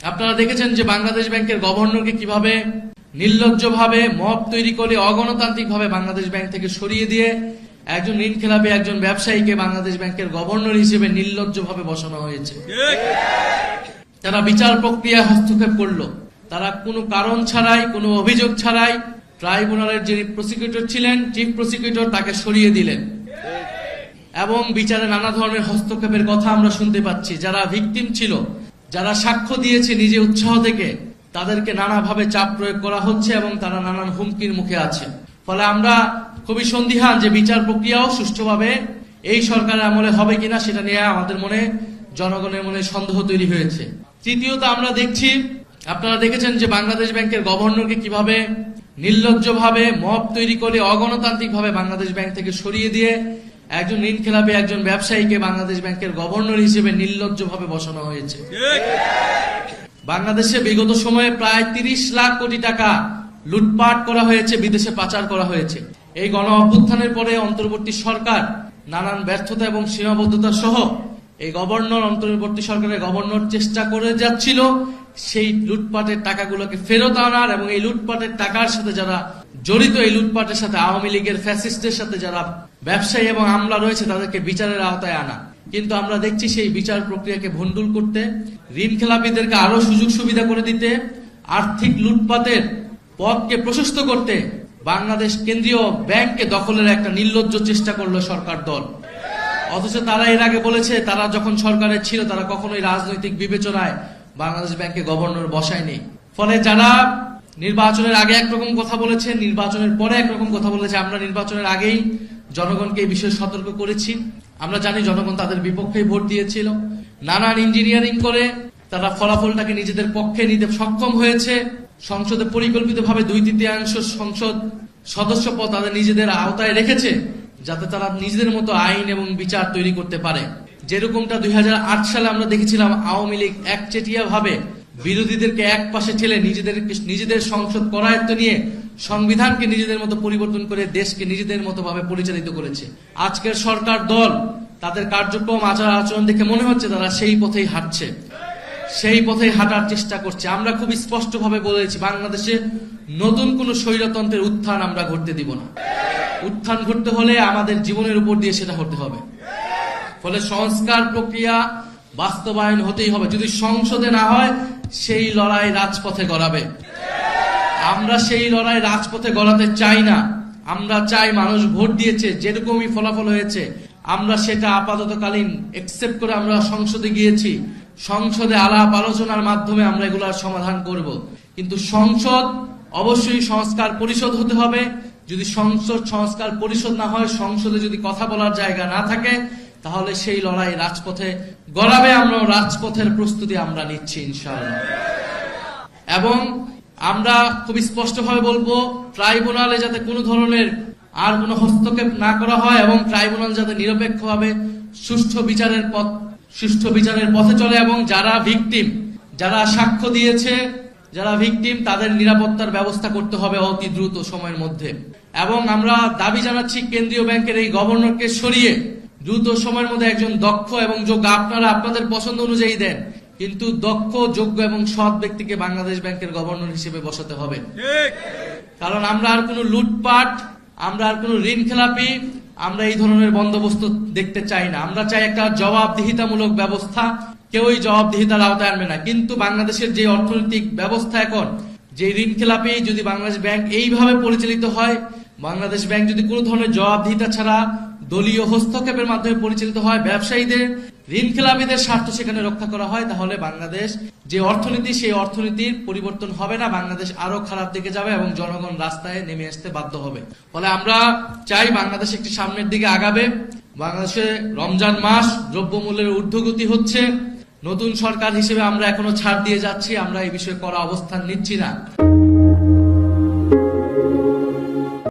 আপনারা দেখেছেন যে বাংলাদেশ ব্যাংকের গভর্নরকে কিভাবে নির্লজ্জভাবে মব তৈরি করে অগণতান্ত্রিকভাবে বাংলাদেশ ব্যাংক থেকে সরিয়ে দিয়ে একজন ঋণ খেলাপি একজন ব্যবসায়ীকে বাংলাদেশ ব্যাংকের গভর্নর হিসেবে নির্লজ্জভাবে বসানো হয়েছে। তারা বিচার প্রক্রিয়ায় হস্তক্ষেপ করলো। তারা কোনো কারণ ছাড়াই, কোনো অভিযোগ ছাড়াই ট্রাইব্যুনালের যিনি প্রসিকিউটর ছিলেন, চিফ প্রসিকিউটর, তাকে সরিয়ে দিলেন এবং বিচারে নানা ধরনের হস্তক্ষেপের কথা আমরা শুনতে পাচ্ছি। যারা ভিকটিম ছিল, যারা সাক্ষ্য দিয়েছে নিজে উৎসাহ থেকে, তাদেরকে নানাভাবে চাপ প্রয়োগ করা হচ্ছে এবং তারা নানান হুমকির মুখে আছে। ফলে আমরা খুবই সন্দিহান যে বিচার প্রক্রিয়াও সুষ্ঠুভাবে এই সরকারের আমলে হবে কিনা সেটা নিয়ে আমাদের মনে, জনগণের মনে সন্দেহ তৈরি হয়েছে। তৃতীয়ত, আমরা দেখছি, আপনারা দেখেছেন যে বাংলাদেশ ব্যাংকের গভর্নরকে কিভাবে নির্লজ্জভাবে মব তৈরি করে অগণতান্ত্রিকভাবে বাংলাদেশ ব্যাংক থেকে সরিয়ে দিয়ে একজন ঋণ খেলাপি একজন ব্যবসায়ীকে বাংলাদেশ ব্যাংকের গভর্নর হিসেবে নির্লজ্জভাবে বসানো হয়েছে। বাংলাদেশে বিগত সময়ে প্রায় 30 লাখ কোটি টাকা লুটপাট করা হয়েছে, বিদেশে পাচার করা হয়েছে। এই গণ অভ্যুত্থানের পরে অন্তর্বর্তী সরকার নানান ব্যর্থতা এবং সীমাবদ্ধতা সহ এই অন্তর্বর্তী সরকারের গভর্নর চেষ্টা করে যাচ্ছিল সেই লুটপাটের টাকাগুলোকে ফেরত আনার এবং এই লুটপাটের টাকার সাথে যারা জড়িত, এই লুটপাটের সাথে আওয়ামী লীগের ফ্যাসিস্টের সাথে যারা ব্যবসায়ী এবং আমলা রয়েছে তাদেরকে বিচারের আওতায় আনা। কিন্তু আমরা দেখছি সেই বিচার প্রক্রিয়াকে ভণ্ডুল করতে, ঋণ খেলাপিদেরকে আরো সুযোগ সুবিধা করে দিতে, আর্থিক লুটপাটের পথকে প্রশস্ত করতে বাংলাদেশ কেন্দ্রীয় ব্যাংককে দখলের একটা নির্লজ্জ চেষ্টা করলো সরকার দল। অথচ তারা এর আগে বলেছে তারা যখন সরকারে ছিল তারা কখনোই রাজনৈতিক বিবেচনায় বাংলাদেশ ব্যাংকে গভর্নর বসায়নি। ফলে যারা নির্বাচনের আগে একরকম কথা বলেছে, নির্বাচনের পরে একরকম কথা বলেছে, আমরা নির্বাচনের আগেই জনগণকে এই বিষয়ে সতর্ক করেছি। আমরা জানি জনগণ তাদের বিপক্ষে ভোট দিয়েছিল। নানান ইঞ্জিনিয়ারিং করে তারা ফলাফলটাকে নিজেদের পক্ষে নিতে সক্ষম হয়েছে। সংসদে পরিকল্পিতভাবে 2/3 সংসদ সদস্য পদ তাদের নিজেদের আওতায় রেখেছে, যাতে তারা নিজেদের মতো আইন এবং বিচার তৈরি করতে পারে। যেরকমটা 2008 সালে আমরা দেখেছিলাম আওয়ামী লীগ একচেটিয়া ভাবে বিরোধীদেরকে এক পাশে ঠেলে নিজেদের সংসদ করায়ত্ত নিয়ে সংবিধানকে নিজেদের মতো পরিবর্তন করে দেশকে নিজেদের মতো ভাবে পরিচালিত করেছে। আজকের সরকার দল তাদের কার্যক্রম, আচার আচরণ দেখে মনে হচ্ছে তারা সেই পথেই হাঁটছে, সেই পথেই হাঁটার চেষ্টা করছে। আমরা খুব স্পষ্টভাবে বলেছি, বাংলাদেশে নতুন কোন স্বৈরতন্ত্রের উত্থান আমরা ঘটতে দিব না। উত্থান ঘটতে হলে আমাদের জীবনের উপর দিয়ে সেটা হতে হবে। ফলে সংস্কার প্রক্রিয়া বাস্তবায়ন হতেই হবে। যদি সংসদে না হয়, সেই লড়াই রাজপথে গড়াবে। আমরা সেই লড়াই রাজপথে গড়াতে চাই না। আমরা চাই মানুষ ভোট দিয়েছে, যেরকমই ফলাফল হয়েছে আমরা সেটা আপাততকালীন একসেপ্ট করে আমরা সংসদে গিয়েছি। সংসদে আলাপ আলোচনার মাধ্যমে আমরা এগুলার সমাধান করব। কিন্তু সংসদ অবশ্যই সংস্কার পরিষদ হতে হবে। যদি সংসদ সংস্কার পরিষদ না হয়, সংসদে যদি কথা বলার জায়গা না থাকে, তাহলে সেই লড়াই রাজপথে গড়াবে। আমরা রাজপথের প্রস্তুতি আমরা নিচ্ছি ইনশাআল্লাহ। এবং আমরা খুব স্পষ্টভাবে বলবো, ট্রাইব্যুনালে যাতে কোনো ধরনের আর কোনো হস্তক্ষেপ না করা হয় এবং ট্রাইব্যুনাল যাতে নিরপেক্ষভাবে সুষ্ঠু বিচারের পথে চলে এবং যারা ভিকটিম, যারা সাক্ষ্য দিয়েছে, যারা ভিকটিম, তাদের নিরাপত্তার ব্যবস্থা করতে হবে অতি দ্রুত সময়ের মধ্যে। এবং আমরা দাবি জানাচ্ছি কেন্দ্রীয় ব্যাংকের এই গভর্নরকে সরিয়ে দ্রুত সময়ের মধ্যে একজন দক্ষ এবং যোগ্য, আপনারা আপনাদের পছন্দ অনুযায়ী দেন, কিন্তু দক্ষ, যোগ্য এবং সৎ ব্যক্তিকে বাংলাদেশ ব্যাংকের গভর্নর হিসেবে বসাতে হবে। কারণ আমরা আর কোনো লুটপাট, আমরা আর কোনো ঋণ খেলাপি, আমরা এই ধরনের বন্দোবস্ত দেখতে চাই না। আমরা চাই একটা জবাবদিহিতামূলক ব্যবস্থা। কেউই জবাবদিহিতার আওতায় আনবে না। কিন্তু বাংলাদেশের যে অর্থনৈতিক ব্যবস্থা এখন, যে ঋণ খেলাপি, যদি বাংলাদেশ ব্যাংক এইভাবে পরিচালিত হয়, বাংলাদেশ ব্যাংক যদি কোনো ধরনের জবাবদিহিতা ছাড়া দলীয় হস্তক্ষেপের মাধ্যমে পরিচালিত হয়, ব্যবসায়ীদের, ঋণ খেলাপিদের স্বার্থ সেখানে রক্ষা করা হয়, তাহলে বাংলাদেশ যে অর্থনীতি, সেই অর্থনীতির পরিবর্তন হবে না। বাংলাদেশ আরো খারাপ দিকে যাবে এবং জনগণ রাস্তায় নেমে আসতে বাধ্য হবে। ফলে আমরা চাই বাংলাদেশ একটি সামনের দিকে আগাবে। বাংলাদেশে রমজান মাস, দ্রব্যমূল্যের ঊর্ধ্বগতি হচ্ছে। নতুন সরকার হিসেবে আমরা এখনো ছাড় দিয়ে যাচ্ছি, আমরা এই বিষয়ে কড়া অবস্থান নিচ্ছি না।